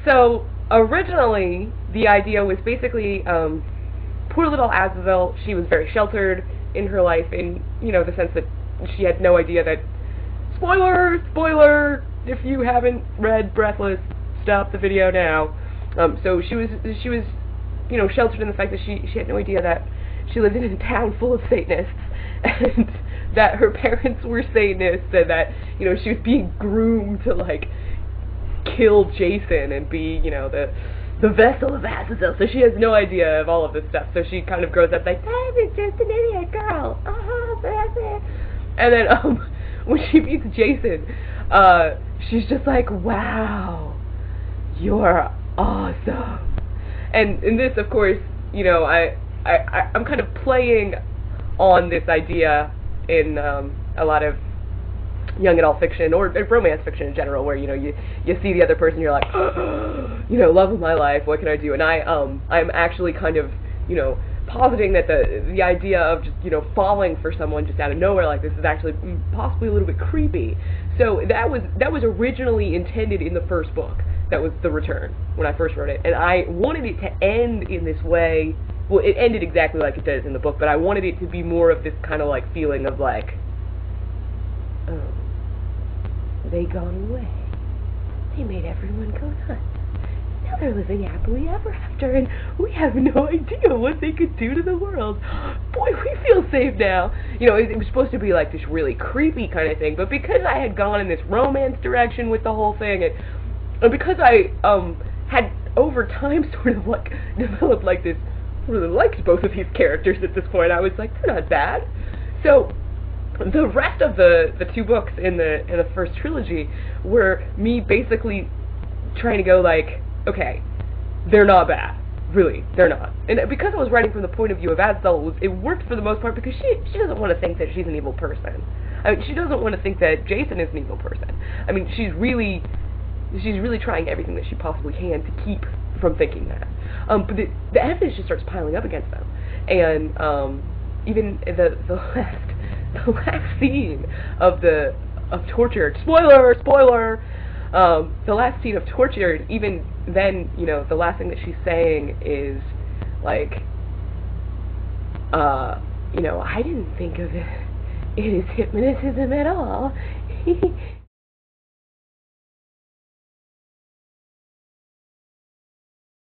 So originally, the idea was basically, poor little Azazel. She was very sheltered in her life, in the sense that she had no idea that. Spoiler! If you haven't read Breathless, stop the video now. So she was sheltered in the fact that she had no idea that she lived in a town full of Satanists, and that her parents were Satanists, and that she was being groomed to like kill Jason and be the vessel of Azazel. So she has no idea of all of this stuff. So she kind of grows up like, I'm just an idiot girl. And then when she meets Jason, she's just like, wow, you're awesome. And in this, of course, I'm kind of playing on this idea in a lot of young adult fiction or romance fiction in general, where you see the other person, you're like, love of my life, what can I do? And I'm actually kind of positing that the idea of just falling for someone just out of nowhere like this is actually possibly a little bit creepy. So that was originally intended in the first book. That was The Return when I first wrote it, and I wanted it to end in this way. Well, it ended exactly like it does in the book, but I wanted it to be more of this kind of like feeling of like, oh, they gone away. They made everyone go nuts. Now they're living happily ever after, and we have no idea what they could do to the world. Boy, we feel safe now. It was supposed to be like this really creepy kind of thing, but because I had gone in this romance direction with the whole thing, and because I had over time sort of like developed like this, really liked both of these characters at this point, I was like, they're not bad. So the rest of the two books in the first trilogy were me basically trying to go like, okay, they're not bad. Really, they're not. And because I was writing from the point of view of Azazel, it worked for the most part because she doesn't want to think that she's an evil person. I mean, she doesn't want to think that Jason is an evil person. I mean, she's really trying everything that she possibly can to keep from thinking that. But the evidence just starts piling up against them. And even the last scene of torture, spoiler, the last scene of torture, even then, the last thing that she's saying is like, I didn't think of it as hypnotism at all.